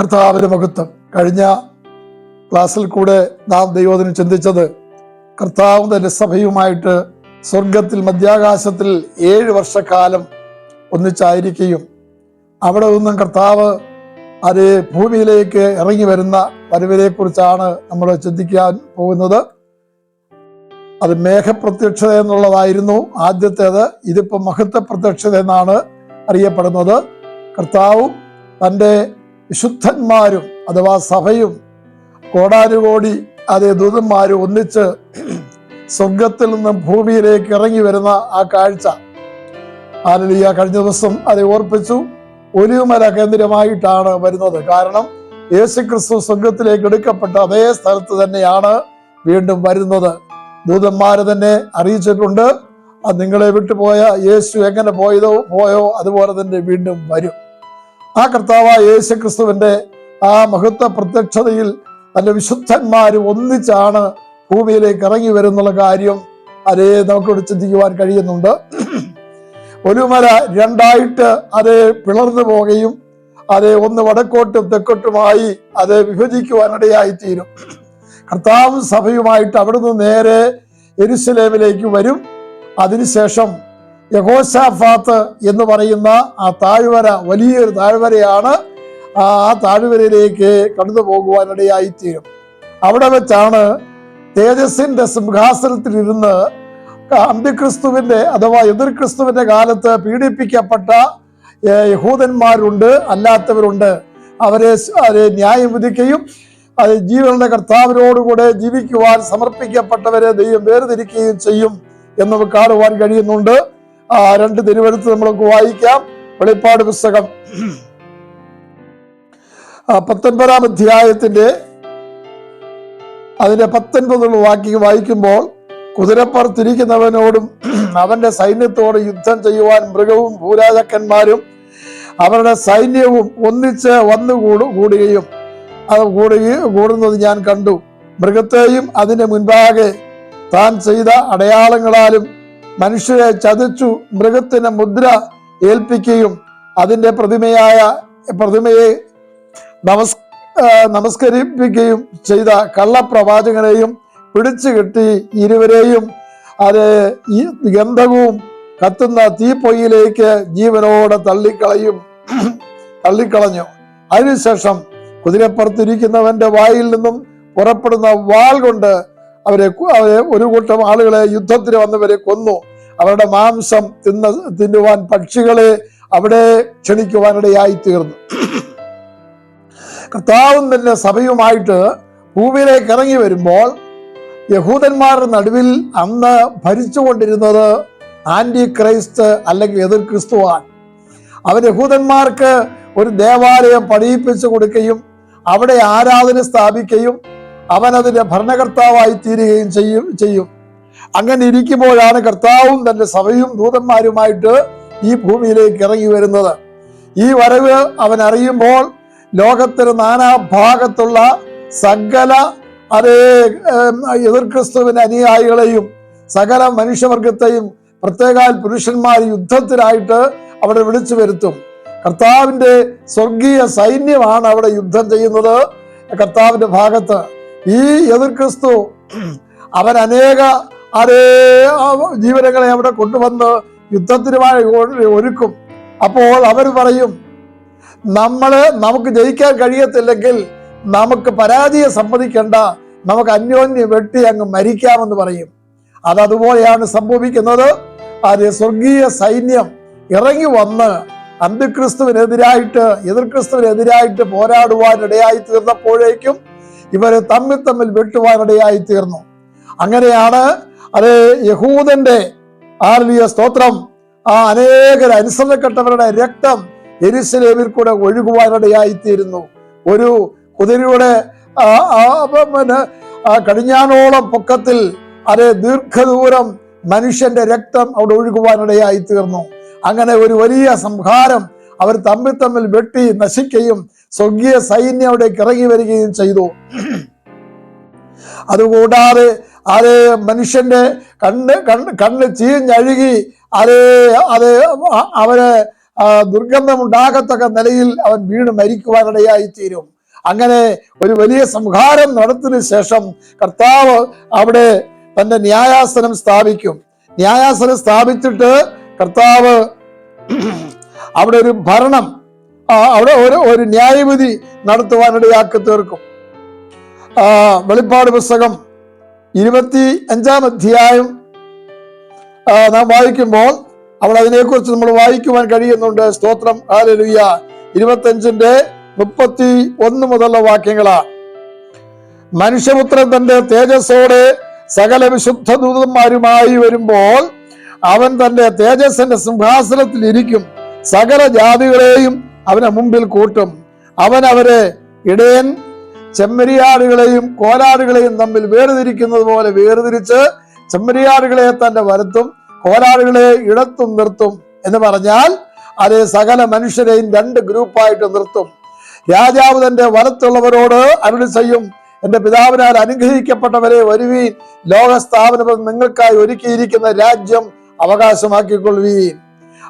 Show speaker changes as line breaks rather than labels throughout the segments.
കർത്താവിന്റെ മഹത്വം. കഴിഞ്ഞ ക്ലാസ്സിൽ കൂടെ നാം ദൈവത്തിനും ചിന്തിച്ചത് കർത്താവ് തന്റെ സഭയുമായിട്ട് സ്വർഗത്തിൽ മധ്യാകാശത്തിൽ 7 വർഷക്കാലം ഒന്നിച്ചായിരിക്കുകയും അവിടെ നിന്നും കർത്താവ് അത് ഭൂമിയിലേക്ക് ഇറങ്ങി വരുന്ന വരവിനെ കുറിച്ചാണ് നമ്മൾ ചിന്തിക്കാൻ പോകുന്നത്. അത് മേഘപ്രത്യക്ഷത എന്നുള്ളതായിരുന്നു ആദ്യത്തേത്. ഇതിപ്പോൾ മഹത്വ പ്രത്യക്ഷത എന്നാണ് അറിയപ്പെടുന്നത്. കർത്താവും തൻ്റെ വിശുദ്ധന്മാരും അഥവാ സഭയും കോടാനുകോടി ദൂതന്മാരും ഒന്നിച്ച് സ്വർഗത്തിൽ നിന്നും ഭൂമിയിലേക്ക് ഇറങ്ങി വരുന്ന ആ കാഴ്ച ഹല്ലേലൂയ. കഴിഞ്ഞ ദിവസം അത് ഓർപ്പിച്ചു. ഒലിവുമല കേന്ദ്രമായിട്ടാണ് വരുന്നത്. കാരണം യേശുക്രിസ്തു സ്വർഗത്തിലേക്ക് എടുക്കപ്പെട്ട അതേ സ്ഥലത്ത് തന്നെയാണ് വീണ്ടും വരുന്നത്. ദൂതന്മാരെ തന്നെ അറിയിച്ചിട്ടുണ്ട്, അത് നിങ്ങളെ വിട്ടുപോയ യേശു എങ്ങനെ പോയോ അതുപോലെ തന്നെ വീണ്ടും വരും. ആ കർത്താവായ യേശുക്രിസ്തുവിന്റെ ആ മഹത്വ പ്രത്യക്ഷതയിൽ തന്റെ വിശുദ്ധന്മാരും ഒന്നിച്ചാണ് ഭൂമിയിലേക്ക് ഇറങ്ങി വരുന്നുള്ള കാര്യം നമുക്കിവിടെ ചിന്തിക്കുവാൻ കഴിയുന്നുണ്ട്. ഒലിവുമല രണ്ടായിട്ട് പിളർന്നു പോകുകയും ഒന്ന് വടക്കോട്ടും തെക്കോട്ടുമായി വിഭജിക്കുവാനിടയായി തീരും. കർത്താവ് സഭയുമായിട്ട് അവിടുന്ന് നേരെ യെരുശലേമിലേക്ക് വരും. അതിനുശേഷം യഹോശാഫാത്ത് എന്ന് പറയുന്ന ആ താഴ്വര, വലിയൊരു താഴ്വരയാണ്. ആ താഴ്വരയിലേക്ക് കടന്നു പോകുവാനിടയായി തീരും. അവിടെ വെച്ചാണ് തേജസ്സിന്റെ സിംഹാസനത്തിൽ ഇരുന്ന് അന്ത്യക്രിസ്തുവിന്റെ അഥവാ എതിർ ക്രിസ്തുവിന്റെ കാലത്ത് പീഡിപ്പിക്കപ്പെട്ട യഹൂദന്മാരുണ്ട്, അല്ലാത്തവരുണ്ട്. അവരെ ന്യായം വിധിക്കുകയും ജീവനുള്ള കർത്താവിനോടുകൂടെ ജീവിക്കുവാൻ സമർപ്പിക്കപ്പെട്ടവരെ ദൈവം വേർതിരിക്കുകയും ചെയ്യും എന്ന് കാണുവാൻ കഴിയുന്നുണ്ട്. 2 തിരുവെഴുത്ത് നമ്മൾക്ക് വായിക്കാം. വെളിപ്പാട് പുസ്തകം 19-ാം അധ്യായത്തിന്റെ 19 വാക്യം വായിക്കുമ്പോൾ, കുതിരപ്പുറത്തിരിക്കുന്നവനോടും അവന്റെ സൈന്യത്തോട് യുദ്ധം ചെയ്യുവാൻ മൃഗവും ഭൂരാജാക്കന്മാരും അവരുടെ സൈന്യവും ഒന്നിച്ച് കൂടുകയും കൂടുന്നത് ഞാൻ കണ്ടു. മൃഗത്തെയും അതിന്റെ മുൻപാകെ താൻ ചെയ്ത അടയാളങ്ങളാലും മനുഷ്യരെ ചതിച്ചു മൃഗത്തിന് മുദ്ര ഏൽപ്പിക്കുകയും അതിന്റെ പ്രതിമയെ നമസ്കരിപ്പിക്കുകയും ചെയ്ത കള്ളപ്രവാചകനെയും പിടിച്ചു കെട്ടി ഇരുവരെയും ഈ ഗന്ധകവും കത്തുന്ന തീപ്പൊയ്യിലേക്ക് ജീവനോടെ തള്ളിക്കളഞ്ഞു. അതിനുശേഷം കുതിരപ്പുറത്തിരിക്കുന്നവന്റെ വായിൽ നിന്നും പുറപ്പെടുന്ന വാൾ കൊണ്ട് അവരെ ഒരു കൂട്ടം ആളുകളെ യുദ്ധത്തിന് വന്നവരെ കൊന്നു. അവരുടെ മാംസം തിന്നുവാൻ പക്ഷികളെ അവിടെ ക്ഷണിക്കുവാനിടയായി തീർന്നു. കർത്താവും തന്നെ സഭയുമായിട്ട് ഭൂമിയിലേക്ക് ഇറങ്ങി വരുമ്പോൾ യഹൂദന്മാരുടെ നടുവിൽ അന്ന് ഭരിച്ചുകൊണ്ടിരുന്നത് ആന്റി ക്രൈസ്റ്റ് അല്ലെങ്കിൽ എതിർ ക്രിസ്തുവാൻ. അവൻ യഹൂദന്മാർക്ക് ഒരു ദേവാലയം പണിയിപ്പിച്ചു കൊടുക്കുകയും അവിടെ ആരാധന സ്ഥാപിക്കുകയും അവൻ അതിന്റെ ഭരണകർത്താവായി തീരുകയും ചെയ്യും. അങ്ങനെ ഇരിക്കുമ്പോഴാണ് കർത്താവും തന്റെ സഭയും ദൂതന്മാരുമായിട്ട് ഈ ഭൂമിയിലേക്ക് ഇറങ്ങി വരുന്നത്. ഈ വരവ് അവൻ അറിയുമ്പോൾ ലോകത്തിന് നാനാഭാഗത്തുള്ള സകല എതിർ ക്രിസ്തുവിന്റെ അനുയായികളെയും സകല മനുഷ്യവർഗത്തെയും പ്രത്യേക പുരുഷന്മാർ യുദ്ധത്തിനായിട്ട് അവിടെ വിളിച്ചു വരുത്തും. കർത്താവിന്റെ സ്വർഗീയ സൈന്യമാണ് അവിടെ യുദ്ധം ചെയ്യുന്നത് കർത്താവിന്റെ ഭാഗത്ത്. ഈ എതിർ ക്രിസ്തു അവൻ അനേക ജീവനങ്ങളെ അവിടെ കൊണ്ടുവന്ന് യുദ്ധത്തിനുമായി ഒരുക്കും. അപ്പോൾ അവർ പറയും, നമുക്ക് ജയിക്കാൻ കഴിയത്തില്ലെങ്കിൽ നമുക്ക് പരാജയം സമ്മതിക്കേണ്ട, നമുക്ക് അന്യോന്യം വെട്ടി അങ്ങ് മരിക്കാമെന്ന് പറയും. അതുപോലെയാണ് സംഭവിക്കുന്നത്. സ്വർഗീയ സൈന്യം ഇറങ്ങി വന്ന് അന്ത്യക്രിസ്തുവിനെതിരായിട്ട് എതിർ ക്രിസ്തുവിനെതിരായിട്ട് പോരാടുവാനിടയായി തീർന്നപ്പോഴേക്കും ഇവരെ തമ്മിൽ വെട്ടുവാനിടയായി തീർന്നു. അങ്ങനെയാണ് യഹൂദന്റെ സ്തോത്രം അനേകർ അനുസരണപ്പെട്ടവരുടെ രക്തം യെരുശലേമിൽ കൂടെ ഒഴുകുവാനിടയായി തീരുന്നു. ഒരു കുതിരയുടെ കടിഞ്ഞാണോളം പൊക്കത്തിൽ ദീർഘദൂരം മനുഷ്യന്റെ രക്തം അവിടെ ഒഴുകുവാനിടയായി തീർന്നു. അങ്ങനെ ഒരു വലിയ സംഹാരം അവർ തമ്മിൽ വെട്ടി നശിക്കുകയും സ്വർഗീയ സൈന്യം അവിടേക്ക് ഇറങ്ങി വരികയും ചെയ്തു. അതുകൂടാതെ മനുഷ്യന്റെ കണ്ണ് ചീഞ്ഞഴുകി അവരെ ദുർഗന്ധമുണ്ടാകത്തക്ക നിലയിൽ അവൻ വീണ് മരിക്കുവാനിടയായി തീരും. അങ്ങനെ ഒരു വലിയ സംഹാരം നടത്തിയതിനു ശേഷം കർത്താവ് അവിടെ തന്റെ ന്യായാസനം സ്ഥാപിക്കും. ന്യായാസനം സ്ഥാപിച്ചിട്ട് കർത്താവ് അവിടെ ഒരു ഭരണം, അവിടെ ഒരു ന്യായവിധി നടത്തുവാനിടയാക്കി തീർക്കും. വെളിപ്പാട് പുസ്തകം 25-ാം അധ്യായം നാം വായിക്കുമ്പോൾ അവിടെ അതിനെക്കുറിച്ച് നമ്മൾ വായിക്കുവാൻ കഴിയുന്നുണ്ട്. സ്തോത്രം, ഹല്ലേലൂയ. 25-ന്റെ 31 മുതലുള്ള വാക്യങ്ങളാണ്. മനുഷ്യപുത്രൻ തന്റെ തേജസ്സോടെ സകല വിശുദ്ധ ദൂതന്മാരുമായി വരുമ്പോൾ അവൻ തന്റെ തേജസ്സിന്റെ സിംഹാസനത്തിൽ ഇരിക്കും. സകല ജാതികളെയും അവന്റെ മുമ്പിൽ കൂട്ടും. അവൻ അവരെ ഇടയൻ ചെമ്മരിയാടുകളെയും കോലാടുകളെയും തമ്മിൽ വേർതിരിക്കുന്നത് പോലെ വേർതിരിച്ച് ചെമ്മരിയാടുകളെ തന്റെ വലത്തും കോലാടുകളെ ഇടത്തും നിർത്തും എന്ന് പറഞ്ഞാൽ അത് സകല മനുഷ്യരെയും 2 ഗ്രൂപ്പായിട്ട് നിർത്തും. രാജാവ് തന്റെ വലത്തുള്ളവരോട് അരുളി ചെയ്യും, എന്റെ പിതാവിനാൽ അനുഗ്രഹിക്കപ്പെട്ടവരെ വരുവീൻ, ലോകസ്ഥാപനം നിങ്ങൾക്കായി ഒരുക്കിയിരിക്കുന്ന രാജ്യം അവകാശമാക്കിക്കൊള്ളുവീൻ.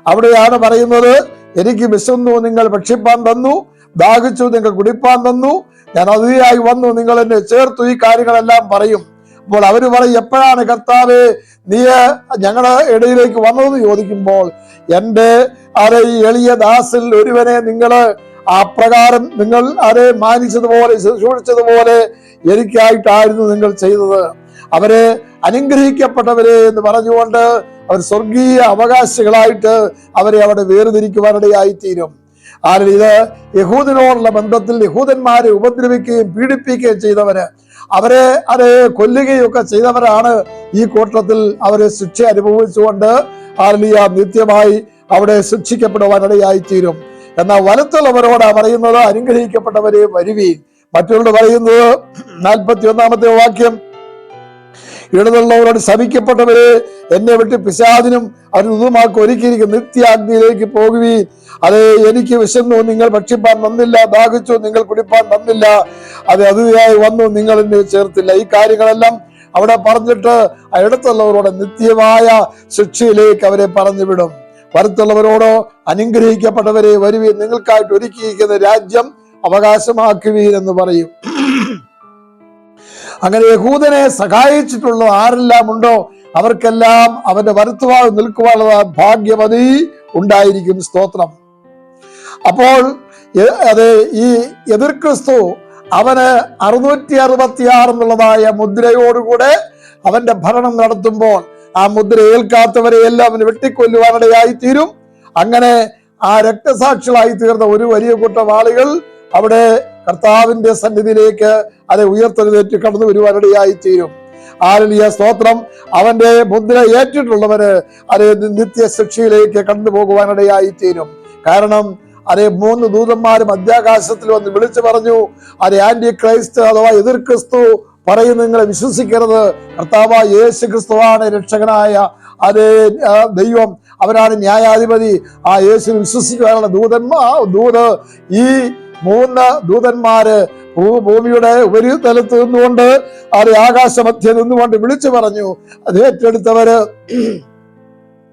അവിടെയാണ് പറയുന്നത്, എനിക്ക് വിശന്നു നിങ്ങൾ ഭക്ഷിപ്പാൻ തന്നു, ദാഹിച്ചു നിങ്ങൾ കുടിപ്പാൻ തന്നു, ഞാൻ അതിഥിയായി വന്നു നിങ്ങൾ എന്നെ ചേർത്തു, ഈ കാര്യങ്ങളെല്ലാം പറയും. അപ്പോൾ അവര് പറയും, എപ്പോഴാണ് കർത്താവേ നീ ഞങ്ങളുടെ ഇടയിലേക്ക് വന്നതെന്ന് ചോദിക്കുമ്പോൾ, എന്റെ ഈ എളിയ ദാസിൽ ഒരുവനെ നിങ്ങള് അപ്രകാരം നിങ്ങൾ മാനിച്ചതുപോലെ ശുശ്രൂഷിച്ചതുപോലെ എനിക്കായിട്ടായിരുന്നു നിങ്ങൾ ചെയ്തത്. അവരെ അനുഗ്രഹിക്കപ്പെട്ടവരെ എന്ന് പറഞ്ഞുകൊണ്ട് അവർ സ്വർഗീയ അവകാശികളായിട്ട് അവരെ അവിടെ വേർതിരിക്കുവാനിടയായിത്തീരും. ആരും ഇത് യഹൂദനോടുള്ള ബന്ധത്തിൽ യഹൂദന്മാരെ ഉപദ്രവിക്കുകയും പീഡിപ്പിക്കുകയും ചെയ്തവര്, അവരെ കൊല്ലുകയൊക്കെ ചെയ്തവരാണ് ഈ കൂട്ടത്തിൽ അവരെ ശിക്ഷ അനുഭവിച്ചുകൊണ്ട് നിത്യമായി അവിടെ ശിക്ഷിക്കപ്പെടുവാനിടയായിത്തീരും. എന്നാൽ വലത്തുള്ളവരോടാ പറയുന്നത്, അനുഗ്രഹിക്കപ്പെട്ടവരെ വരുവീൻ. മറ്റുള്ളവർ പറയുന്നത് 41-ാമത്തെ വാക്യം, ഇടതുള്ളവരോട് ശപിക്കപ്പെട്ടവരെ എന്നെ വിട്ട് പിശാചിനും അവരുമാക്കി ഒരുക്കിയിരിക്കും നിത്യാഗ്നിയിലേക്ക് പോകുവീൻ. അത് എനിക്ക് വിശന്നു നിങ്ങൾ ഭക്ഷിപ്പാൻ തന്നില്ല, ദാഹിച്ചു നിങ്ങൾ കുടിപ്പാൻ തന്നില്ല, അത് അതിഥിയായി വന്നു നിങ്ങൾ എന്നെ ചേർത്തില്ല. ഈ കാര്യങ്ങളെല്ലാം അവിടെ പറഞ്ഞിട്ട് ഇടത്തുള്ളവരോട് നിത്യമായ ശിക്ഷയിലേക്ക് അവരെ പറഞ്ഞു വിടും. വലത്തുള്ളവരോടോ അനുഗ്രഹിക്കപ്പെട്ടവരെ വരുവീൻ, നിങ്ങൾക്കായിട്ട് ഒരുക്കിയിരിക്കുന്ന രാജ്യം അവകാശമാക്കുവീൻ എന്ന് പറയും. അങ്ങനെ യഹൂദനെ സഹായിച്ചിട്ടുള്ള ആരെല്ലാം ഉണ്ടോ അവർക്കെല്ലാം അവന്റെ വലത്തുഭാഗം നിൽക്കുവാനുള്ള ഭാഗ്യമതി ഉണ്ടായിരിക്കും. സ്തോത്രം. അപ്പോൾ ഈ എതിർ ക്രിസ്തു അവന് 666 എന്നുള്ളതായ മുദ്രയോടുകൂടെ അവന്റെ ഭരണം നടത്തുമ്പോൾ ആ മുദ്ര ഏൽക്കാത്തവരെ എല്ലാം അവന് വെട്ടിക്കൊല്ലുവാനിടയായി തീരും. അങ്ങനെ ആ രക്തസാക്ഷികളായി തീർന്ന ഒരു വലിയ കൂട്ടം ആളുകൾ അവിടെ കർത്താവിന്റെ സന്നിധിയിലേക്ക് ഉയർത്തെഴുന്നേറ്റ് കടന്നു വരുവാനിടയായി തീരും. ഹല്ലേലൂയ, സ്തോത്രം. അവന്റെ മുദ്ര ഏറ്റിട്ടുള്ളവര് നിത്യശിക്ഷയിലേക്ക് കടന്നു പോകുവാനിടയായി തീരും. കാരണം 3 ദൂതന്മാർ മധ്യാകാശത്തിൽ വന്ന് വിളിച്ചു പറഞ്ഞു, ആന്റി ക്രൈസ്റ്റ് അഥവാ എതിർ ക്രിസ്തു പറയും നിങ്ങളെ വിശ്വസിക്കരുത്, കർത്താവ് യേശു ക്രിസ്തുവാണ് രക്ഷകനായ ദൈവം, അവരാണ് ന്യായാധിപതി. ആ യേശു വിശ്വസിക്കാനുള്ള ദൂത് ഈ 3 ദൂതന്മാര് ഭൂമിയുടെ ഉപരിതലത്ത് നിന്നുകൊണ്ട് ആകാശമധ്യ നിന്നുകൊണ്ട് വിളിച്ചു പറഞ്ഞു. അത് ഏറ്റെടുത്തവര്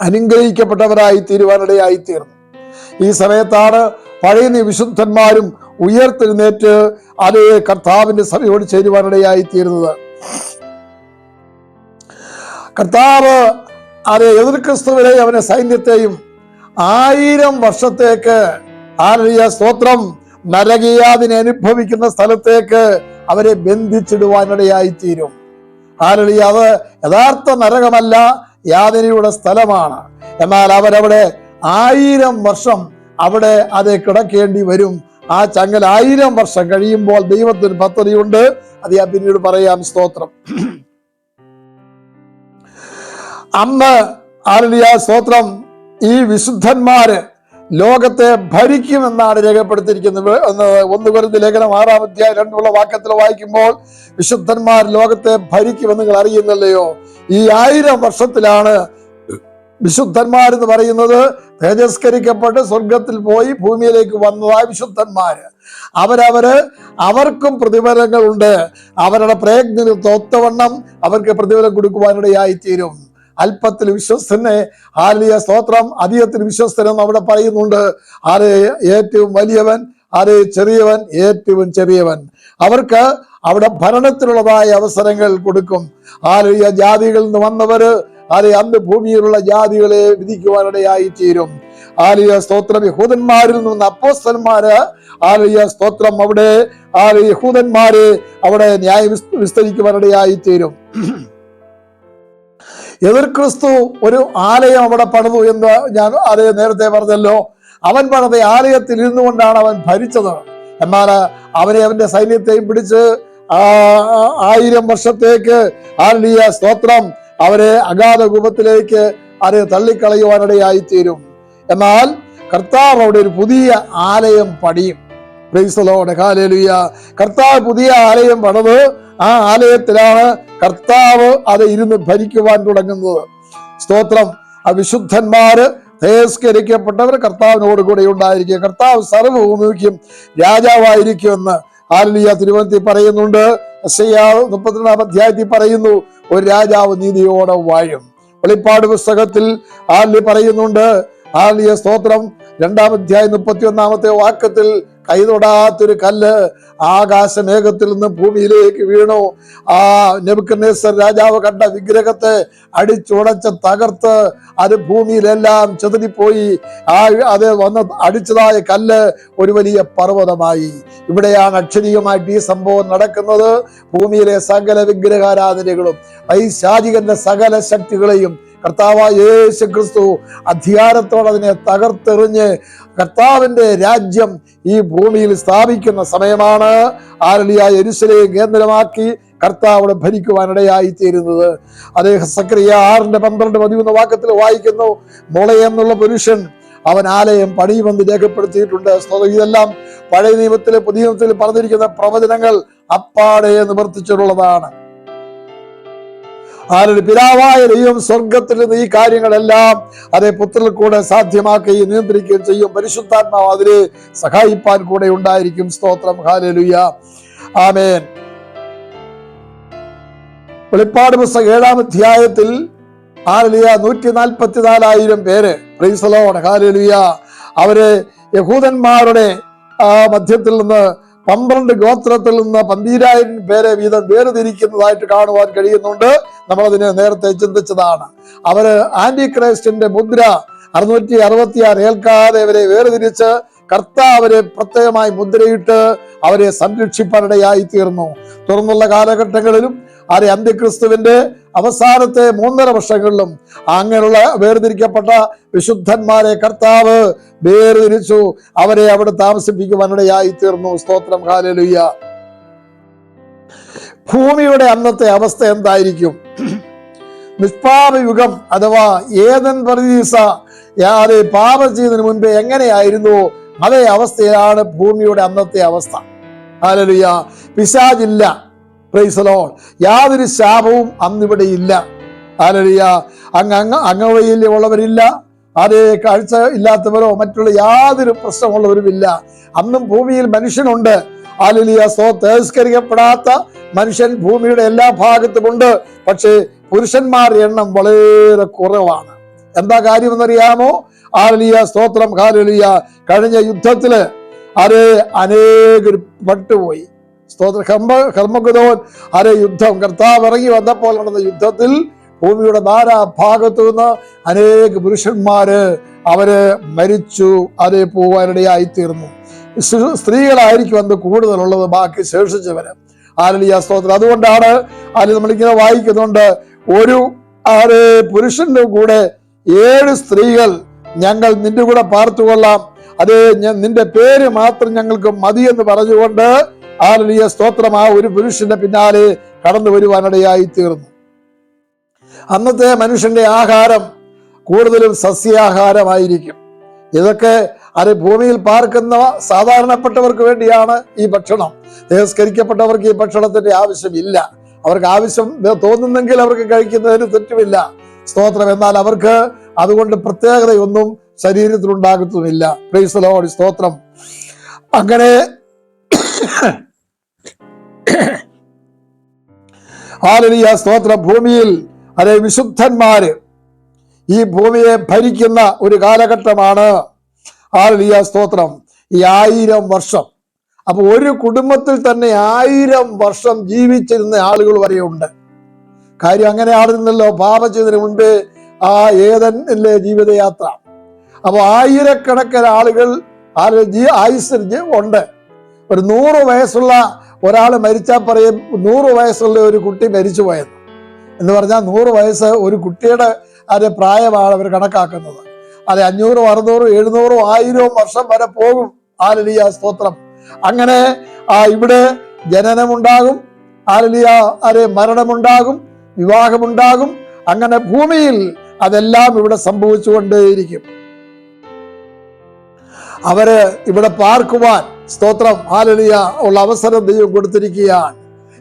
അനുഗ്രഹിക്കപ്പെട്ടവരായി തീരുവാനിടയായി തീർന്നു. ഈ സമയത്താണ് പഴയ വിശുദ്ധന്മാരും ഉയർത്തെഴുന്നേറ്റ് കർത്താവിന്റെ സഭയോട് ചേരുവാനിടയായി തീരുന്നത്. കർത്താവ് എതിർ ക്രിസ്തുവിനെ അവന്റെ സൈന്യത്തെയും 1000 വർഷത്തേക്ക് സ്തോത്രം നരകയാതിനെ അനുഭവിക്കുന്ന സ്ഥലത്തേക്ക് അവരെ ബന്ധിച്ചിടുവാനിടയായി തീരും. അത് യഥാർത്ഥ നരകമല്ല, യാതനയുടെ സ്ഥലമാണ്. എന്നാൽ അവരവിടെ 1000 വർഷം അവിടെ കിടക്കേണ്ടി വരും. ആ ചങ്ങൽ 1000 വർഷം കഴിയുമ്പോൾ ദൈവത്തിന് പദ്ധതിയുണ്ട്. അത് ഞാൻ പിന്നീട് പറയാം. സ്തോത്രം. അന്ന് സ്തോത്രം ഈ വിശുദ്ധന്മാര് ലോകത്തെ ഭരിക്കുമെന്നാണ് രേഖപ്പെടുത്തിയിരിക്കുന്നത്. 1 കൊരിന്ത്യർ ലേഖനം 6-ാം അധ്യായം 2 വാക്യത്തിൽ വായിക്കുമ്പോൾ വിശുദ്ധന്മാർ ലോകത്തെ ഭരിക്കുമെന്ന് നിങ്ങൾ അറിയുന്നില്ലയോ? ഈ 1000 വർഷത്തിലാണ് വിശുദ്ധന്മാരെന്ന് പറയുന്നത് തേജസ്കരിക്കപ്പെട്ട് സ്വർഗത്തിൽ പോയി ഭൂമിയിലേക്ക് വന്നതായ വിശുദ്ധന്മാര്. അവർക്കും പ്രതിഫലങ്ങളുണ്ട്. അവരുടെ പ്രയത്നത്തിന് ഒത്തവണ്ണം അവർക്ക് പ്രതിഫലം കൊടുക്കുവാനിടയായി തീരും. അല്പത്തിൽ വിശ്വസ്തനെ സ്തോത്രം, അധികത്തിൽ വിശ്വസ്തനെന്ന് അവിടെ പറയുന്നുണ്ട്. ഏറ്റവും വലിയവൻ അത് ചെറിയവൻ ഏറ്റവും ചെറിയവൻ. അവർക്ക് അവിടെ ഭരണത്തിലുള്ളതായ അവസരങ്ങൾ കൊടുക്കും. ഹല്ലേലൂയ. ജാതികളിൽ നിന്ന് വന്നവര് അന്ന് ഭൂമിയിലുള്ള ജാതികളെ വിധിക്കുവാനിടയായി തീരും. ഹല്ലേലൂയ സ്തോത്രം. യഹൂദന്മാരിൽ നിന്ന് അപ്പോസ്തലന്മാര് ഹല്ലേലൂയ സ്തോത്രം അവിടെ യഹൂദന്മാരെ അവിടെ ന്യായം വിസ്തരിക്കുവാനിടയായി തീരും. എതിർ ക്രിസ്തു ഒരു ആലയം അവിടെ പണിതു എന്ന് ഞാൻ നേരത്തെ പറഞ്ഞല്ലോ. അവൻ പണിത ആലയത്തിൽ ഇരുന്നു കൊണ്ടാണ് അവൻ ഭരിച്ചത്. എന്നാൽ അവനെ അവന്റെ സൈന്യത്തെയും പിടിച്ച് 1000 വർഷത്തേക്ക് ഹല്ലേലൂയ സ്തോത്രം അവരെ അഗാധ കൂപത്തിലേക്ക് തള്ളിക്കളയുവാനിടയായി തീരും. എന്നാൽ കർത്താവ് അവിടെ ഒരു പുതിയ ആലയം പണിയും. Price the Lord. ഹല്ലേലൂയ. കർത്താവ് പുതിയ ആലയം പണിത് ആ ആലയത്തിലാണ് കർത്താവ് ഇരുന്ന് ഭരിക്കുവാൻ തുടങ്ങുന്നത്. സ്തോത്രം. വിശുദ്ധന്മാര് തേസ്കരിക്കപ്പെട്ടവർ കർത്താവിനോട് കൂടെ ഉണ്ടായിരിക്കും. കർത്താവ് സർവ്വഭൂമിക്കും രാജാവായിരിക്കുമെന്ന് ഹല്ലേലൂയ തിരുവചനത്തിൽ പറയുന്നുണ്ട്. യെശയ്യാ 32-ാം അധ്യായത്തിൽ പറയുന്നു, ഒരു രാജാവ് നീതിയോടെ വാഴും. വെളിപ്പാട് പുസ്തകത്തിൽ പറയുന്നുണ്ട്. ഹല്ലേലൂയ സ്തോത്രം. 2-ാം അധ്യായം 31-ാമത്തെ വാക്യത്തിൽ കൈതൊടാത്തൊരു കല്ല് ആകാശമേഘത്തിൽ നിന്ന് ഭൂമിയിലേക്ക് വീണു. നെബൂഖദ്നേസർ രാജാവ് കണ്ട വിഗ്രഹത്തെ അടിച്ചുടച്ച് തകർത്ത് അത് ഭൂമിയിലെല്ലാം ചെതറിപ്പോയി. അത് വന്ന് അടിച്ചതായ കല്ല് ഒരു വലിയ പർവ്വതമായി. ഇവിടെയാണ് അക്ഷരീയമായിട്ട് ഈ സംഭവം നടക്കുന്നത്. ഭൂമിയിലെ സകല വിഗ്രഹാരാധനകളും പൈശാചികന്റെ സകല ശക്തികളെയും കർത്താവായ യേശു ക്രിസ്തു അധികാരത്തോടെ അതിനെ തകർത്തെറിഞ്ഞ് കർത്താവിന്റെ രാജ്യം ഈ ഭൂമിയിൽ സ്ഥാപിക്കുന്ന സമയമാണ്. ഹല്ലേലൂയ. യെരൂശലേം കേന്ദ്രമാക്കി കർത്താവ് ഭരിക്കുവാനിടയായി തീരുന്നത്. അത് സക്കറിയ 6:12-13 വാക്യത്തിൽ വായിക്കുന്നു. മോളയെന്നുള്ള പുരുഷൻ അവൻ ആലയം പണിയുമെന്ന് രേഖപ്പെടുത്തിയിട്ടുണ്ട്. ഇതെല്ലാം പഴയ നിയമത്തിലെ പുതിയ നിയമത്തിൽ പറഞ്ഞിരിക്കുന്ന പ്രവചനങ്ങൾ അപ്പാടെ നിവർത്തിച്ചിട്ടുള്ളതാണ്. പിതാവായ ദൈവം സ്വർഗത്തിൽ നിന്ന് ഈ കാര്യങ്ങളെല്ലാം പുത്രനിൽ കൂടെ സാധ്യമാക്കുകയും നിയന്ത്രിക്കുകയും ചെയ്യും. പരിശുദ്ധാത്മാവ് അതിനെ സഹായിപ്പാൻ കൂടെ ഉണ്ടായിരിക്കും. സ്തോത്രം. ഹല്ലേലൂയ. ആമേൻ. വെളിപ്പാട് പുസ്തകം 7-ാം അധ്യായത്തിൽ 144,000 പേര് പ്രൈസ് ദി ലോർഡ്. ഹല്ലേലൂയ. അവര് യഹൂദന്മാരുടെ മധ്യത്തിൽ നിന്ന് 12 ഗോത്രത്തിൽ നിന്ന് 12,000 പേരെ വീതം വേർതിരിക്കുന്നതായിട്ട് കാണുവാൻ കഴിയുന്നുണ്ട്. നമ്മളതിനെ നേരത്തെ ചിന്തിച്ചതാണ്. അവര് ആന്റി ക്രൈസ്റ്റിന്റെ മുദ്ര 666 ഏൽക്കാതെ അവരെ വേർതിരിച്ച് കർത്താവരെ പ്രത്യേകമായി മുദ്രയിട്ട് അവരെ സംരക്ഷിപ്പാനിടയായി തീർന്നു. തുറന്നുള്ള കാലഘട്ടങ്ങളിലും അന്ത്യക്രിസ്തുവിന്റെ അവസാനത്തെ 3.5 വർഷങ്ങളിലും അങ്ങനെയുള്ള വേർതിരിക്കപ്പെട്ട വിശുദ്ധന്മാരെ കർത്താവ് വേർതിരിച്ചു അവരെ അവിടെ താമസിപ്പിക്കുവാനിടയായി തീർന്നു. സ്തോത്രം. ഹല്ലേലൂയ. ഭൂമിയുടെ അന്നത്തെ അവസ്ഥ എന്തായിരിക്കും? നിഷ്പാപയുഗം അഥവാ ഏദൻ പർദീസ പാപം ചെയ്തതിനു മുൻപേ എങ്ങനെയായിരുന്നു അതേ അവസ്ഥയിലാണ് ഭൂമിയുടെ അന്നത്തെ അവസ്ഥ. ഹല്ലേലൂയ. പിശാചില്ല. Praise the lord. യാതൊരു ശാപവും അന്നിവിടെ ഇല്ല. ഹല്ലേലൂയ. അംഗവൈകല്യമുള്ളവരില്ല, കാഴ്ച ഇല്ലാത്തവരോ മറ്റുള്ള യാതൊരു പ്രശ്നമുള്ളവരുമില്ല. അന്നും ഭൂമിയിൽ മനുഷ്യനുണ്ട്. ഹല്ലേലൂയ. തേസ്കരിക്കപ്പെടാത്ത മനുഷ്യൻ ഭൂമിയുടെ എല്ലാ ഭാഗത്തുമുണ്ട്. പക്ഷേ പുരുഷന്മാരുടെ എണ്ണം വളരെ കുറവാണ്. എന്താ കാര്യമെന്നറിയാമോ? ഹല്ലേലൂയ സ്തോത്രം. ഹല്ലേലൂയ. കഴിഞ്ഞ യുദ്ധത്തില് അനേകർ പട്ടുപോയി. സ്തോത്രം. ഹർമഗദോൻ യുദ്ധം കർത്താവ് ഇറങ്ങി വന്നപ്പോൾ നടന്ന യുദ്ധത്തിൽ ഭൂമിയുടെ ഭാഗത്തു നിന്ന് അനേക പുരുഷന്മാര് അവര് പോവാനിടയായി തീർന്നു. സ്ത്രീകളായിരിക്കും അന്ന് കൂടുതലുള്ളത്, ബാക്കി ശേഷിച്ചവര്. ഹല്ലേലൂയ സ്തോത്രം. അതുകൊണ്ടാണ് നമ്മളിങ്ങനെ വായിക്കുന്നുണ്ട്, ഒരു പുരുഷന്റെ കൂടെ 7 സ്ത്രീകൾ ഞങ്ങൾ നിന്റെ കൂടെ പാർത്തുകൊള്ളാം, നിന്റെ പേര് മാത്രം ഞങ്ങൾക്ക് മതിയെന്ന് പറഞ്ഞുകൊണ്ട് ഹല്ലേലൂയ സ്തോത്രം ഒരു പുരുഷന്റെ പിന്നാലെ കടന്നു വരുവാനിടയായി തീർന്നു. അന്നത്തെ മനുഷ്യന്റെ ആഹാരം കൂടുതലും സസ്യാഹാരമായിരിക്കും. ഇതൊക്കെ ഭൂമിയിൽ പാർക്കുന്ന സാധാരണപ്പെട്ടവർക്ക് വേണ്ടിയാണ് ഈ ഭക്ഷണം. തിരസ്കരിക്കപ്പെട്ടവർക്ക് ഈ ഭക്ഷണത്തിന്റെ ആവശ്യമില്ല. അവർക്ക് ആവശ്യം തോന്നുന്നെങ്കിൽ അവർക്ക് കഴിക്കുന്നതിന് തെറ്റുമില്ല. സ്തോത്രം. എന്നാൽ അവർക്ക് അതുകൊണ്ട് പ്രത്യേകതയൊന്നും ശരീരത്തിലുണ്ടാകത്തുമില്ല. Praise the lord. സ്തോത്രം. അങ്ങനെ ഹല്ലേലൂയ സ്തോത്രം. ഭൂമിയിൽ വിശുദ്ധന്മാര് ഈ ഭൂമിയെ ഭരിക്കുന്ന ഒരു കാലഘട്ടമാണ്. ഹല്ലേലൂയ സ്തോത്രം. ഈ 1000 വർഷം. അപ്പൊ ഒരു കുടുംബത്തിൽ തന്നെ 1000 വർഷം ജീവിച്ചിരുന്ന ആളുകൾ വരെയുണ്ട്. കാര്യം അങ്ങനെ ആയിരുന്നല്ലോ പാപം ചെയ്തതിന് മുൻപേ ആ ഏദനിലെ ജീവിതയാത്ര. അപ്പൊ ആയിരക്കണക്കിന് ആളുകൾ ആയുസ് ഉണ്ട്. ഒരു 100 വയസ്സുള്ള ഒരാൾ മരിച്ചാൽ പറയും 100 വയസ്സുള്ള ഒരു കുട്ടി മരിച്ചു പോയത് എന്ന് പറഞ്ഞാൽ 100 വയസ്സ് ഒരു കുട്ടിയുടെ പ്രായമാണ് അവർ കണക്കാക്കുന്നത്. 500, 600, 700, 1000 വർഷം വരെ പോകും. ഹല്ലേലൂയ, സ്തോത്രം. അങ്ങനെ ഇവിടെ ജനനമുണ്ടാകും, ഹല്ലേലൂയ, മരണമുണ്ടാകും, വിവാഹമുണ്ടാകും. അങ്ങനെ ഭൂമിയിൽ അതെല്ലാം ഇവിടെ സംഭവിച്ചുകൊണ്ടേയിരിക്കും. അവര് ഇവിടെ പാർക്കുവാൻ, സ്തോത്രം, ഹല്ലേലൂയ, ഉള്ള അവസരം ദൈവം കൊടുത്തിരിക്കുകയാണ്.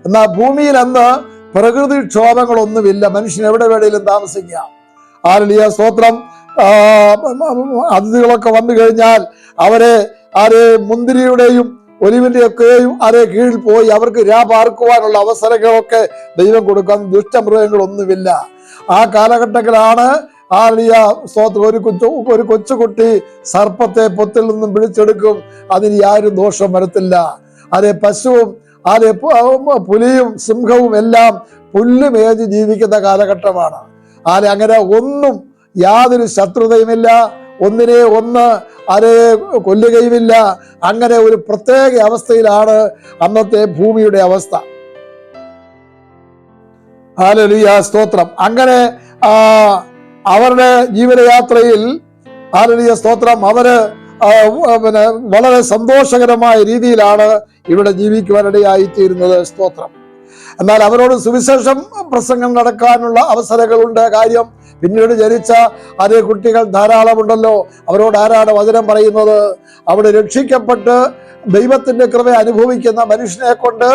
എന്നാൽ ഭൂമിയിൽ അന്ന് പ്രകൃതിക്ഷോഭങ്ങളൊന്നുമില്ല. മനുഷ്യൻ എവിടെ വേണേലും താമസിക്കാം. ഹല്ലേലൂയ, സ്തോത്രം. അതിഥികളൊക്കെ വന്നു കഴിഞ്ഞാൽ അവരെ മുന്തിരിയുടെയും ഒലിവിന്റെ ഒക്കെയും കീഴിൽ പോയി അവർക്ക് പാർക്കുവാനുള്ള അവസരങ്ങളൊക്കെ ദൈവം കൊടുക്കാൻ. ദുഷ്ടമൃഗങ്ങളൊന്നുമില്ല. ആ കാലഘട്ടത്തിലാണ് സ്തോത്രം ഒരു കൊച്ചുകുട്ടി സർപ്പത്തെ പൊത്തിൽ നിന്നും പിടിച്ചെടുക്കും. അതിന് യാതൊരു ദോഷം വരത്തില്ല. പശുവും പുലിയും സിംഹവും എല്ലാം പുല്ല് മേഞ്ഞ് ജീവിക്കുന്ന കാലഘട്ടമാണ്. അങ്ങനെ ഒന്നും യാതൊരു ശത്രുതയുമില്ല, ഒന്നിനെ ഒന്ന് കൊല്ലുകയുമില്ല. അങ്ങനെ ഒരു പ്രത്യേക അവസ്ഥയിലാണ് അന്നത്തെ ഭൂമിയുടെ അവസ്ഥ. ഹല്ലേലൂയ, സ്തോത്രം. അങ്ങനെ അവരുടെ ജീവിതയാത്രയിൽ, ഹല്ലേലൂയ, സ്തോത്രം, അവര് വളരെ സന്തോഷകരമായ രീതിയിലാണ് ഇവിടെ ജീവിക്കുവാനിടയായിത്തീരുന്നത്. സ്തോത്രം. എന്നാൽ അവരോട് സുവിശേഷം പ്രസംഗം നടക്കാനുള്ള അവസരങ്ങളുണ്ട്. കാര്യം പിന്നീട് ജനിച്ച കുട്ടികൾ ധാരാളമുണ്ടല്ലോ. അവരോട് ആരാണ് വചനം പറയുന്നത്? അവിടെ രക്ഷിക്കപ്പെട്ട് ദൈവത്തിന്റെ കൃപ അനുഭവിക്കുന്ന മനുഷ്യനെ കൊണ്ട്,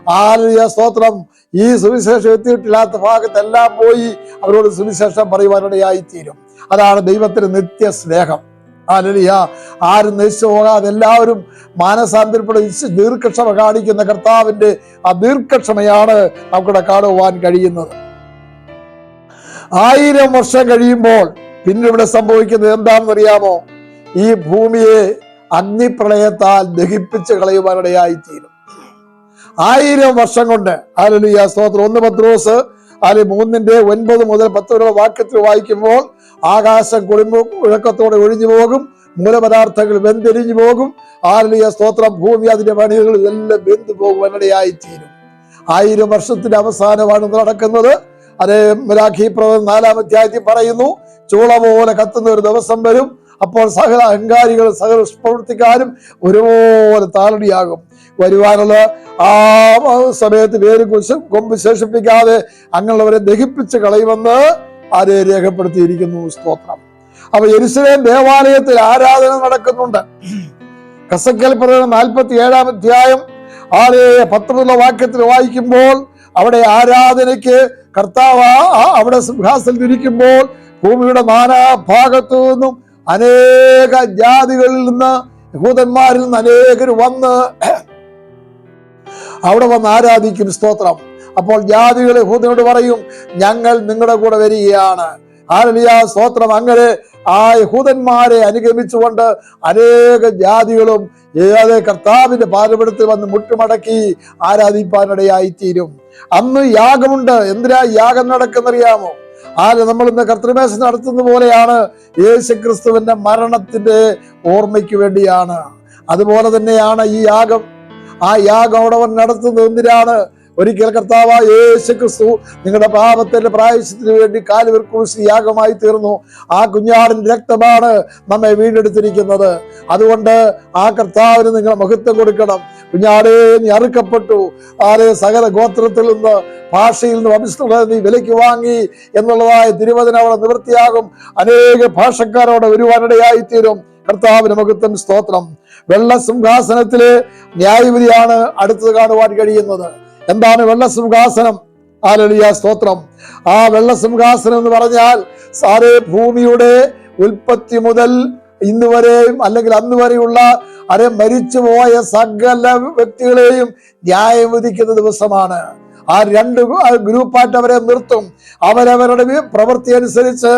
ഹല്ലേലൂയ, സ്തോത്രം, ഈ സുവിശേഷം എത്തിയിട്ടില്ലാത്ത ഭാഗത്തെല്ലാം പോയി അവരോട് സുവിശേഷം പറയുവാനിടയായിത്തീരും. അതാണ് ദൈവത്തിന് നിത്യ സ്നേഹം. ഹല്ലേലൂയ. ആരും നശിച്ചു പോകാതെ എല്ലാവരും മാനസാന്തരപ്പെടുന്ന ദീർഘക്ഷമ കാണിക്കുന്ന കർത്താവിന്റെ ആ ദീർഘക്ഷമയാണ് നമുക്കിവിടെ കാണുവാൻ കഴിയുന്നത്. 1000 വർഷം കഴിയുമ്പോൾ പിന്നെ ഇവിടെ സംഭവിക്കുന്നത് എന്താണെന്ന് അറിയാമോ? ഈ ഭൂമിയെ അഗ്നിപ്രളയത്താൽ ദഹിപ്പിച്ച് കളയുവാനിടയായിത്തീരും. 1000 വർഷം കൊണ്ട്. ഹല്ലേലൂയ, സ്തോത്രം. 1 പത്രോസ് 3:9 മുതൽ 10 വരെ വാക്യത്തിൽ വായിക്കുമ്പോൾ ആകാശം മുഴക്കത്തോടെ ഒഴിഞ്ഞു പോകും, മൂലപദാർത്ഥങ്ങൾ വെന്തെരിഞ്ഞു പോകും. ഹല്ലേലൂയ, സ്തോത്രം. ഭൂമി അതിന്റെ പണികൾ എല്ലാം വെന്തു പോകുവാനിടയായിത്തീരും. 1000 വർഷത്തിന്റെ അവസാനമാണ് നടക്കുന്നത്. മലാഖി പ്രവചനം 4-ാം അധ്യായത്തിൽ പറയുന്നു, ചൂള പോലെ കത്തുന്ന ഒരു ദിവസം വരും. അപ്പോൾ സകല അഹങ്കാരികളും സകല പ്രവൃത്തിക്കാരും ഒരുപോലെ താളടിയാകും. വരുവാനുള്ള ആ സമയത്ത് വേര് കൊമ്പ് ശേഷിപ്പിക്കാതെ അങ്ങനെയുള്ളവരെ ദഹിപ്പിച്ച് കളയുമെന്ന് രേഖപ്പെടുത്തിയിരിക്കുന്നു. സ്തോത്രം. അപ്പൊ യെരൂശലേം ദേവാലയത്തിൽ ആരാധന നടക്കുന്നുണ്ട്. ഹെസക്കേൽ പ്രവചനം 47-ാം അധ്യായം 19 വാക്യത്തിൽ വായിക്കുമ്പോൾ അവിടെ ആരാധനയ്ക്ക് കർത്താവ് അവിടെ സിംഹാസനത്തിൽ ഇരിക്കുമ്പോൾ ഭൂമിയുടെ നാനാഭാഗത്തു നിന്നും അനേക ജാതികളിൽ നിന്ന്, യഹൂദന്മാരിൽ നിന്ന് അനേകർ വന്ന് അവിടെ വന്ന് ആരാധിക്കും. സ്തോത്രം. അപ്പോൾ ജാതികൾ യഹൂദനോട് പറയും, ഞങ്ങൾ നിങ്ങളുടെ കൂടെ വരികയാണ്. ഹല്ലേലൂയ, സ്തോത്രം. അങ്ങനെ ആ യഹൂദന്മാരെ അനുഗമിച്ചുകൊണ്ട് അനേക ജാതികളും കർത്താവിന്റെ പാദപീഠത്തിൽ വന്ന് മുട്ടുമടക്കി ആരാധിപ്പാനിടയായിത്തീരും. അന്ന് യാഗമുണ്ട്. എന്തിനാ യാഗം നടക്കുന്നറിയാമോ? നമ്മൾ ഇന്ന് കർത്തൃമേശ നടത്തുന്ന പോലെയാണ്. യേശുക്രിസ്തുവിന്റെ മരണത്തിന്റെ ഓർമ്മയ്ക്ക് വേണ്ടിയാണ്. അതുപോലെ തന്നെയാണ് ഈ യാഗം. ആ യാഗം അവിടെ നടത്തുന്നത് എന്തിനാണ്? ഒരിക്കൽ കർത്താവായ യേശുക്രിസ്തു നിങ്ങളുടെ പാപത്തിന്റെ പ്രായശ്ചിത്തത്തിന് വേണ്ടി കാൽവരി ക്രൂശിൽ യാഗമായി തീർന്നു. ആ കുഞ്ഞാടിന്റെ രക്തമാണ് നമ്മെ വീണ്ടെടുത്തിരിക്കുന്നത്. അതുകൊണ്ട് ആ കർത്താവിന് നിങ്ങൾ മഹത്വം കൊടുക്കണം. കുഞ്ഞാടേ, നീ അറുക്കപ്പെട്ടു, സകല ഗോത്രത്തിൽ നിന്ന്, ഭാഷയിൽ നിന്ന്, വംശത്തിൽ നീ വിലയ്ക്ക് വാങ്ങി എന്നുള്ളതായ തിരുവചനം അവിടെ നിവൃത്തിയാകും. അനേക ഭാഷക്കാരോടെ വരുവാനിടയായിത്തീരും. കർത്താവിന് മഹത്വം, സ്തോത്രം. വെള്ള സിംഹാസനത്തിലെ ന്യായവിധിയാണ് അടുത്തത് കാണുവാൻ കഴിയുന്നത്. എന്താണ് വെള്ള സിംഹാസനം? ഹല്ലേലൂയ, സ്തോത്രം. ആ വെള്ള സിംഹാസനം എന്ന് പറഞ്ഞാൽ ഭൂമിയുടെ ഉൽപ്പത്തി മുതൽ ഇന്ന് വരെയും അല്ലെങ്കിൽ അന്ന് വരെയുള്ള മരിച്ചുപോയ സകല വ്യക്തികളെയും ന്യായം വിധിക്കുന്ന ദിവസമാണ്. ആ 2 ഗ്രൂപ്പായിട്ട് അവരെ നിർത്തും. അവരവരുടെ പ്രവൃത്തി അനുസരിച്ച്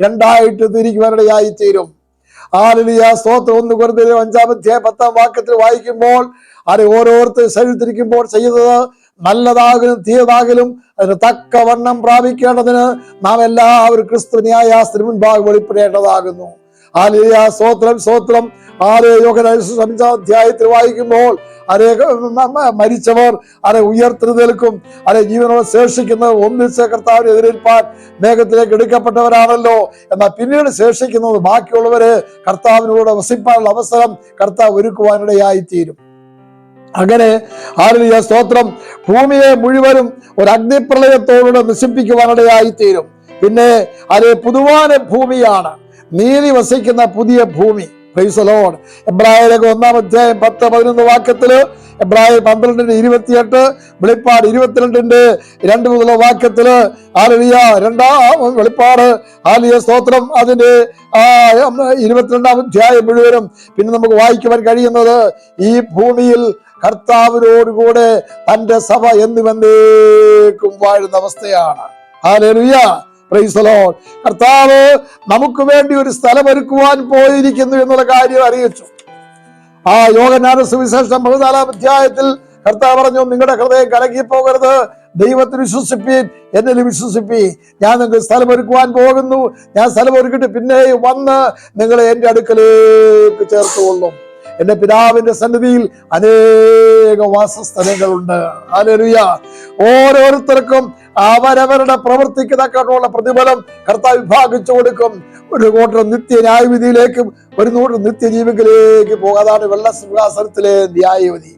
2ആയിട്ട് തിരിക്കുവാനിടയായിത്തീരും. ഹല്ലേലൂയ സ്തോത്രം. 1 കൊരിന്ത്യർ 5-10 വായിക്കുമ്പോൾ അത് ഓരോരുത്തർ ശരീരത്തിരിക്കുമ്പോൾ ചെയ്തത് നല്ലതാകലും തീയതാകലും അതിന് തക്കവണ്ണം പ്രാപിക്കേണ്ടതിന് നാം എല്ലാവരും ക്രിസ്തു ന്യായാസനത്തിന് മുൻപാകെ വെളിപ്പെടേണ്ടതാകുന്നു. ഹല്ലേലൂയ സ്തോത്രം സ്തോത്രം. യോഹന്നാൻ 5-ാം വായിക്കുമ്പോൾ മരിച്ചവർ ഉയർത്തെഴുന്നേൽക്കും, ജീവനോടെ ശേഷിക്കുന്നത് ഒന്നിച്ച് കർത്താവിനെ എതിരേൽപ്പാൻ മേഘത്തിലേക്ക് എടുക്കപ്പെട്ടവരാണല്ലോ. എന്നാൽ പിന്നീട് ശേഷിക്കുന്നത് ബാക്കിയുള്ളവര് കർത്താവിനോട് വസിപ്പാനുള്ള അവസരം കർത്താവ് ഒരുക്കുവാനിടയായിത്തീരും. അങ്ങനെ ഹല്ലേലൂയ സ്തോത്രം ഭൂമിയെ മുഴുവനും ഒരു അഗ്നിപ്രളയത്തോടുകൂടെ നശിപ്പിക്കുവാനിടയായിത്തീരും. പിന്നെ പുതുവാന ഭൂമിയാണ്, നീതി വസിക്കുന്ന പുതിയ ഭൂമി. Price the Lord. എബ്രായർക്ക് 1-10-11 എബ്രായർ 12-28, വെളിപ്പാട് 22-2 ഹല്ലേലൂയ വെളിപ്പാട് ഹല്ലേലൂയ സ്തോത്രം അതിന്റെ 22 മുഴുവനും പിന്നെ നമുക്ക് വായിക്കുവാൻ കഴിയുന്നത് ഈ ഭൂമിയിൽ കർത്താവിനോടുകൂടെ തന്റെ സഭ എന്നുവെന്നേക്കും വാഴുന്ന അവസ്ഥയാണ്. Hallelujah praise the Lord. കർത്താവ് നമുക്ക് വേണ്ടി ഒരു സ്ഥലം ഒരുക്കുവാൻ പോയിരിക്കുന്നു എന്നുള്ള കാര്യം അറിയിച്ചു. യോഹന്നാന്റെ സുവിശേഷം 14-ാം കർത്താവ് പറഞ്ഞു, നിങ്ങളുടെ ഹൃദയം കലങ്ങിപ്പോകരുത്, ദൈവത്തിൽ വിശ്വസിപ്പീൻ, എന്നിൽ വിശ്വസിപ്പീൻ. ഞാൻ നിങ്ങൾക്ക് സ്ഥലം ഒരുക്കുവാൻ പോകുന്നു. ഞാൻ സ്ഥലം ഒരുക്കിട്ട് പിന്നെയും വന്ന് നിങ്ങളെ എന്റെ അടുക്കലേക്ക് ചേർത്തുകൊള്ളും. എന്റെ പിതാവിന്റെ സന്നിധിയിൽ അനേക വാസസ്ഥലങ്ങളുണ്ട്. ഹല്ലേലൂയ. ഓരോരുത്തർക്കും അവരവരുടെ പ്രവൃത്തിക്ക് തക്കമുള്ള പ്രതിഫലം കർത്താവ് വിഭാഗിച്ചു കൊടുക്കും. ഒരു കൂട്ടർ നിത്യ ന്യായവിധിയിലേക്കും ഒരു കൂട്ടർ നിത്യജീവികളിലേക്ക് പോകാതാണ് വെള്ള സിംഹാസനത്തിലെ ന്യായവിധി.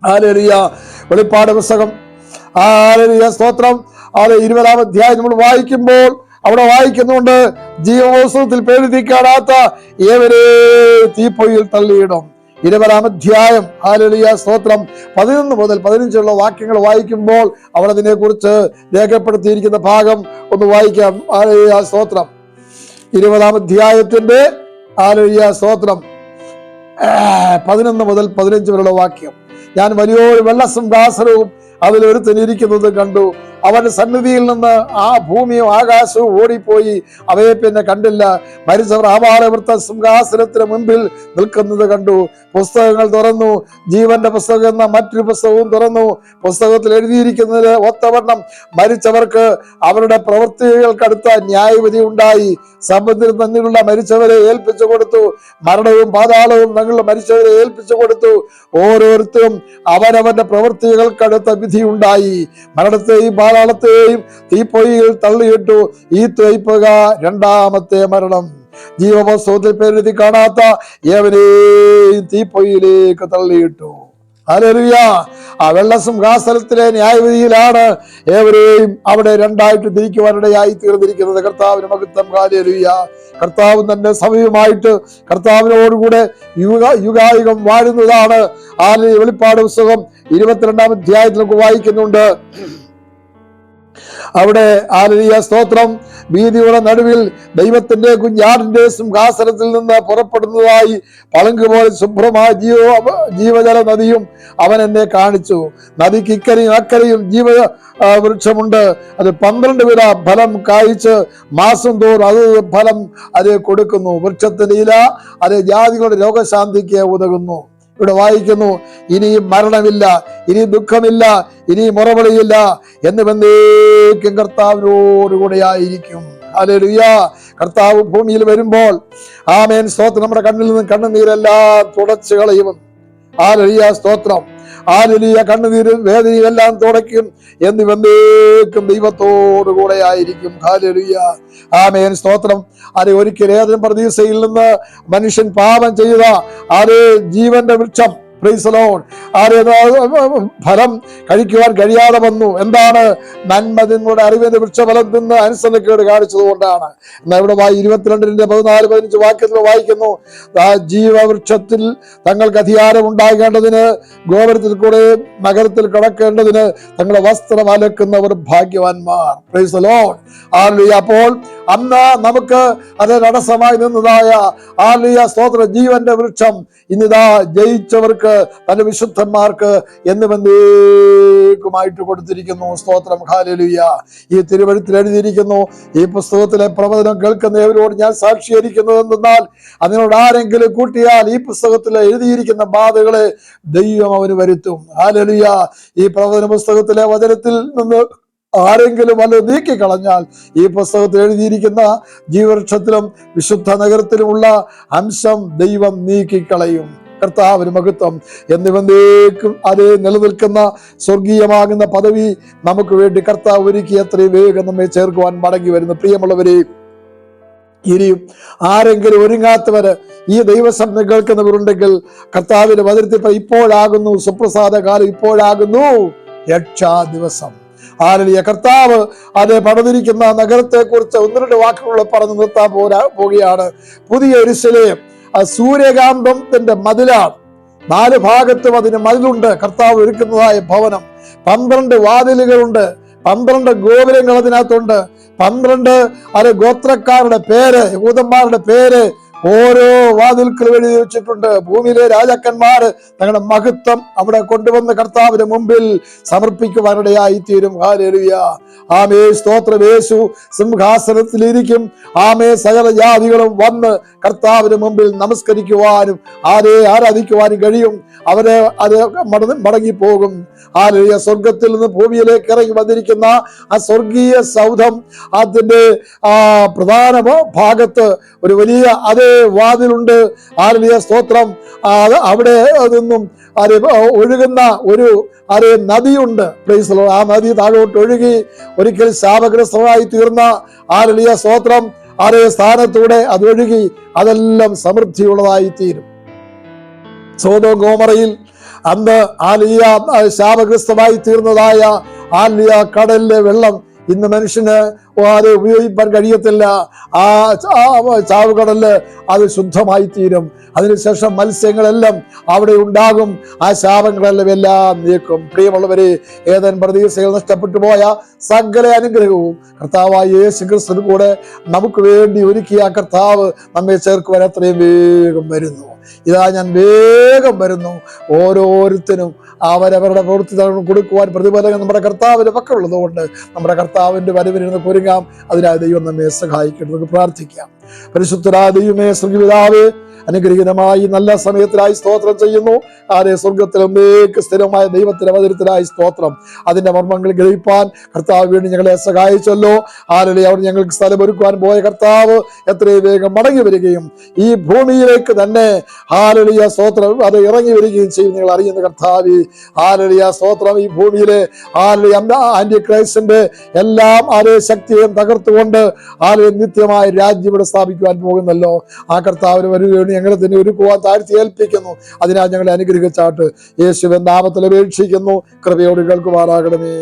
ഹല്ലേലൂയ. വെളിപ്പാട് പുസ്തകം ഹല്ലേലൂയ സ്തോത്രം 20-ാം അധ്യായം നമ്മൾ വായിക്കുമ്പോൾ അവിടെ വായിക്കുന്നുണ്ട്, ജീവോത്സവത്തിൽ പേരെഴുതി കാണാത്ത ഏവരെ തീപ്പൊയ്യിൽ തള്ളിയിടും. 20-ാം അധ്യായം ഹല്ലേലൂയ സ്തോത്രം 11 മുതൽ 15 വാക്യങ്ങൾ വായിക്കുമ്പോൾ അവിടെ അതിനെ കുറിച്ച് രേഖപ്പെടുത്തിയിരിക്കുന്ന ഭാഗം ഒന്ന് വായിക്കാം. ഹല്ലേലൂയ സ്തോത്രം 20-ാം അധ്യായത്തിന്റെ ഹല്ലേലൂയ സ്തോത്രം 11 മുതൽ 15 വാക്യം. ഞാൻ വലിയൊരു വെള്ള സിംഹാസനവും അതിലൊരുത്തനിരിക്കുന്നത് കണ്ടു. അവന്റെ സന്നിധിയിൽ നിന്ന് ആ ഭൂമിയും ആകാശവും ഓടിപ്പോയി, അവയെ പിന്നെ കണ്ടില്ല. മരിച്ചവർ ആവാളവൃത്ത സിംഹാസനത്തിന് മുൻപിൽ നിൽക്കുന്നത് കണ്ടു. പുസ്തകങ്ങൾ തുറന്നു, ജീവന്റെ പുസ്തകം എന്ന മറ്റൊരു പുസ്തകവും തുറന്നു. പുസ്തകത്തിൽ എഴുതിയിരിക്കുന്നത് ഒത്തവണ്ണം മരിച്ചവർക്ക് അവരുടെ പ്രവൃത്തികൾക്കടുത്ത ന്യായവിധി ഉണ്ടായി. സമുദ്രം തന്നിലുള്ള മരിച്ചവരെ ഏൽപ്പിച്ചു കൊടുത്തു, മരണവും പാതാളവും തങ്ങളുടെ മരിച്ചവരെ ഏൽപ്പിച്ചു കൊടുത്തു. ഓരോരുത്തരും അവരവന്റെ പ്രവൃത്തികൾക്കടുത്ത വിധി ഉണ്ടായി. മരണത്തെയും പാതാളത്തെയും തീപ്പൊയ്യിൽ തള്ളിയിട്ടു. ഈ തേയ്പക രണ്ടാമത്തെ മരണം. ജീവപുസ്തകത്തിൽ പേരെഴുതി കാണാത്ത ഏവരെയും തീപ്പൊയ്യിലേക്ക് തള്ളിയിട്ടു. ഹല്ലേലൂയ. ആ വെള്ള സിംഹാസനത്തിലെ ന്യായവിധിയിലാണ് ഏവരെയും അവിടെ രണ്ടായിട്ട് തിരിക്കുവാനിടയായി തീർന്നിരിക്കുന്നത്. കർത്താവിന് മഹത്വം. ഹല്ലേലൂയ. കർത്താവ് തന്നെ സഭയുമായിട്ട് കർത്താവിനോടുകൂടെ യുഗായുഗം വാഴുന്നതാണ്. വെളിപ്പാട് പുസ്തകം 22-ാം അധ്യായത്തിൽ നമുക്ക് വായിക്കുന്നുണ്ട്. അവിടെ ഹല്ലേലൂയ സ്തോത്രം വീതിയുടെ നടുവിൽ ദൈവത്തിന്റെ കുഞ്ഞാടിന്റെ സിംഹാസനത്തിൽ നിന്ന് പുറപ്പെടുന്നതായി പളുങ്ക് പോലെ ശുഭ്രമായ ജീവജല നദിയും അവൻ എന്നെ കാണിച്ചു. നദിക്ക് ഇക്കരയും അക്കരയും വൃക്ഷമുണ്ട്. അത് 12 വിധ ഫലം കായ്ച്ച് മാസം തോറും അത് ഫലം അത് കൊടുക്കുന്നു. വൃക്ഷത്തിന്റെ ഇല അത് ജാതികളുടെ രോഗശാന്തിക്ക് ഉതകുന്നു. ഇവിടെ വായിക്കുന്നു, ഇനി മരണമില്ല, ഇനി ദുഃഖമില്ല, ഇനി മുറവിളിയില്ല, എന്നുവെന്നേക്കും കർത്താവിനോടുകൂടെ ആയിരിക്കും. ഹല്ലേലൂയ. കർത്താവ് ഭൂമിയിൽ വരുമ്പോൾ ആമേൻ സ്തോത്രം നമ്മുടെ കണ്ണിൽ നിന്ന് കണ്ണുനീരെല്ലാം തുടച്ചു കളയും. ഹല്ലേലൂയ സ്തോത്രം. ഹല്ലേലൂയ. കണ്ണുനീരും വേദനയും എല്ലാം തുടയ്ക്കും. എന്നുവെന്നേക്കും ദൈവത്തോടുകൂടെ ആയിരിക്കും. ഹല്ലേലൂയ. ആമേൻ സ്തോത്രം. അത് ഒരിക്കൽ ഏദൻ പർദീസയിൽ നിന്ന് മനുഷ്യൻ പാപം ചെയ്ത ജീവന്റെ വൃക്ഷം പ്രൈസ് ദി ലോർഡ് ഫലം കഴിക്കുവാൻ കഴിയാതെ വന്നു. എന്താണ്? നന്മ നിങ്ങളുടെ അറിവിന്റെ വൃക്ഷഫലം തിന്ന് അനുസരണക്കേട് കാണിച്ചത് കൊണ്ടാണ്. എന്നാൽ ഇവിടെ 22-14-15 വാക്യത്തിൽ വായിക്കുന്നു, ജീവവൃക്ഷത്തിൽ തങ്ങൾക്ക് അധികാരം ഉണ്ടാകേണ്ടതിന് ഗോപുരത്തിൽ കൂടെ നഗരത്തിൽ കടക്കേണ്ടതിന് തങ്ങളുടെ വസ്ത്രം അലക്കുന്നവർ ഭാഗ്യവാന്മാർ. Price the Lord. അപ്പോൾ അന്ന് നമുക്ക് അത് തടസ്സമായി നിന്നതായ സ്തോത്ര ജീവന്റെ വൃക്ഷം ഇന്നിതാ ജയിച്ചവർക്ക് തന്റെ വിശുദ്ധന്മാർക്ക് എന്നുമെന്നേക്കുമായിട്ട് കൊടുത്തിരിക്കുന്നു. സ്തോത്രം. ഹല്ലേലൂയ. ഈ തിരുവഴുത്തിൽ എഴുതിയിരിക്കുന്നു, ഈ പുസ്തകത്തിലെ പ്രവചനം കേൾക്കുന്നവരോട് ഞാൻ സാക്ഷീകരിക്കുന്നത് എന്തെന്നാൽ അതിനോട് ആരെങ്കിലും കൂട്ടിയാൽ ഈ പുസ്തകത്തിൽ എഴുതിയിരിക്കുന്ന ബാധകളെ ദൈവം അവന് വരുത്തും. ഹല്ലേലൂയ. ഈ പ്രവചന പുസ്തകത്തിലെ വചനത്തിൽ നിന്ന് ആരെങ്കിലും വല്ലതും നീക്കിക്കളഞ്ഞാൽ ഈ പുസ്തകത്തിൽ എഴുതിയിരിക്കുന്ന ജീവവൃക്ഷത്തിലും വിശുദ്ധ നഗരത്തിലുമുള്ള അംശം ദൈവം നീക്കിക്കളയും. കർത്താവിന് മഹത്വം. എന്നിവന്തേക്കും അതേ നിലനിൽക്കുന്ന സ്വർഗീയമാകുന്ന പദവി നമുക്ക് വേണ്ടി കർത്താവ് ഒരുക്കി എത്രയും വേഗം നമ്മെ ചേർക്കുവാൻ മടങ്ങി വരുന്നു. പ്രിയമുള്ളവരെ, ഇനിയും ആരെങ്കിലും ഒരുങ്ങാത്തവര് ഈ ദൈവശബ്ദം കേൾക്കുന്നവരുണ്ടെങ്കിൽ കർത്താവിന്റെ വചനത്തിൽ ഇപ്പോഴാകുന്നു സുപ്രസാദ കാലം, ഇപ്പോഴാകുന്നു രക്ഷാ ദിവസം. ഹല്ലേലൂയ. കർത്താവ് അത് പണിതിരിക്കുന്ന നഗരത്തെ കുറിച്ച് 1-2 വാക്കുകൾ പറഞ്ഞു നിർത്താൻ പോവുകയാണ്. പുതിയ യെരൂശലേം സൂര്യകാന്തത്തിന്റെ മതിലാണ്. 4 ഭാഗത്തും അതിന് മതിലുണ്ട്. കർത്താവ് ഒരുക്കുന്നതായ ഭവനം. 12 വാതിലുകളുണ്ട്. 12 ഗോപുരങ്ങൾ അതിനകത്തുണ്ട്. 12 ഗോത്രക്കാരുടെ പേര്, യഹൂദന്മാരുടെ പേര് ഓരോ വാതിൽക്കലും എഴുതി വെച്ചിട്ടുണ്ട്. ഭൂമിയിലെ രാജാക്കന്മാർ തങ്ങളുടെ മഹത്വം അവിടെ കൊണ്ടുവന്ന് കർത്താവിന് മുമ്പിൽ സമർപ്പിക്കുവാനിടയായി തീരും. ഹല്ലേലൂയ. ആമേ. സ്തോത്രം. യേശു സിംഹാസനത്തിലിരിക്കും. ആമേ. സകല ജാതികളും വന്ന് കർത്താവിന് മുമ്പിൽ നമസ്കരിക്കുവാനും ആരാധിക്കുവാനും കഴിയും. അവര് അത് മടങ്ങിപ്പോകും. ഹല്ലേലൂയ. സ്വർഗത്തിൽ നിന്ന് ഭൂമിയിലേക്ക് ഇറങ്ങി വന്നിരിക്കുന്ന ആ സ്വർഗീയ സൗധം, അതിന്റെ പ്രധാന ഭാഗത്ത് ഒരു വലിയ വാതിലുണ്ട്. ഹല്ലേലൂയ. സ്തോത്രം. അവിടെ നിന്നും ഒഴുകുന്ന ഒരു നദിയുണ്ട്. Price the Lord. ആ നദി താഴോട്ട് ഒഴുകി ഒരിക്കൽ ശാപഗ്രസ്തമായി തീർന്ന ഹല്ലേലൂയ സ്തോത്രം സ്ഥാനത്തൂടെ അത് ഒഴുകി അതെല്ലാം സമൃദ്ധിയുള്ളതായി തീരും. സോദോം ഗോമറയിൽ അന്ന് ശാപഗ്രസ്തമായി തീർന്നതായ കടലിലെ വെള്ളം ഇന്ന് മനുഷ്യന് അത് ഉപയോഗിക്കാൻ കഴിയത്തില്ല. ആ ചാവുകടല് അത് ശുദ്ധമായി തീരും. അതിനുശേഷം മത്സ്യങ്ങളെല്ലാം അവിടെ ഉണ്ടാകും. ആ ശാപങ്ങളെല്ലാം എല്ലാം നീക്കും. പ്രിയമുള്ളവരെ, ഏദൻ പ്രദേശയിൽ നഷ്ടപ്പെട്ടു പോയ സകല അനുഗ്രഹവും കർത്താവായ യേശു ക്രിസ്തുവിന് കൂടെ നമുക്ക് വേണ്ടി ഒരുക്കിയ കർത്താവ് നമ്മെ ചേർക്കുവാൻ എത്രയും വേഗം വരുന്നു. ഇതാ ഞാൻ വേഗം വരുന്നു. ഓരോരുത്തരും അവരവരുടെ പ്രവൃത്തി കൊടുക്കുവാൻ പ്രതിഫലം നമ്മുടെ കർത്താവിന്റെ പക്കലുള്ളത് കൊണ്ട് നമ്മുടെ കർത്താവിന്റെ വരവിനിരുന്ന് ഒരുങ്ങാം. അതിനായി ദൈവം നമ്മെ സഹായിക്കട്ടെ. നമുക്ക് പ്രാർത്ഥിക്കാം. പരിശുദ്ധരായ ദൈവമേ, സ്വർഗ്ഗപിതാവേ, അനുഗ്രഹീതമായി നല്ല സമയത്തിനായി സ്തോത്രം ചെയ്യുന്നു. സ്വർഗത്തിലേക്ക് സ്ഥിരമായ ദൈവത്തിന്റെ അവതരത്തിനായി സ്തോത്രം. അതിന്റെ മർമ്മങ്ങൾ ഗ്രഹിപ്പാൻ കർത്താവ് വേണ്ടി ഞങ്ങളെ സഹായിച്ചല്ലോ. ഹല്ലേലൂയ. അവിടെ ഞങ്ങൾക്ക് സ്ഥലമൊരുക്കുവാൻ പോയ കർത്താവ് എത്രയും വേഗം മടങ്ങി വരികയും ഈ ഭൂമിയിലേക്ക് തന്നെ ഹല്ലേലൂയ സ്തോത്രം അത് ഇറങ്ങി വരികയും ചെയ്യും. നിങ്ങൾ അറിയുന്ന കർത്താവ് ഹല്ലേലൂയ സ്തോത്രം. ഈ ഭൂമിയിലെ ആന്റി ക്രൈസ്റ്റിന്റെ എല്ലാം ശക്തിയും തകർത്തുകൊണ്ട് നിത്യമായ രാജ്യം ഇവിടെ സ്ഥാപിക്കുവാൻ പോകുന്നല്ലോ. ആ കർത്താവിന് വരികയാണ് ഞങ്ങളെ തന്നെ ഒരുക്കുവാൻ താഴ്ത്തി ഏൽപ്പിക്കുന്നു. അതിനാൽ ഞങ്ങളെ അനുഗ്രഹിച്ചാട്ട് യേശുവിൻ നാമത്തിൽ അപേക്ഷിക്കുന്നു. കൃപയോട് കേൾക്കുമാറാകണമേ.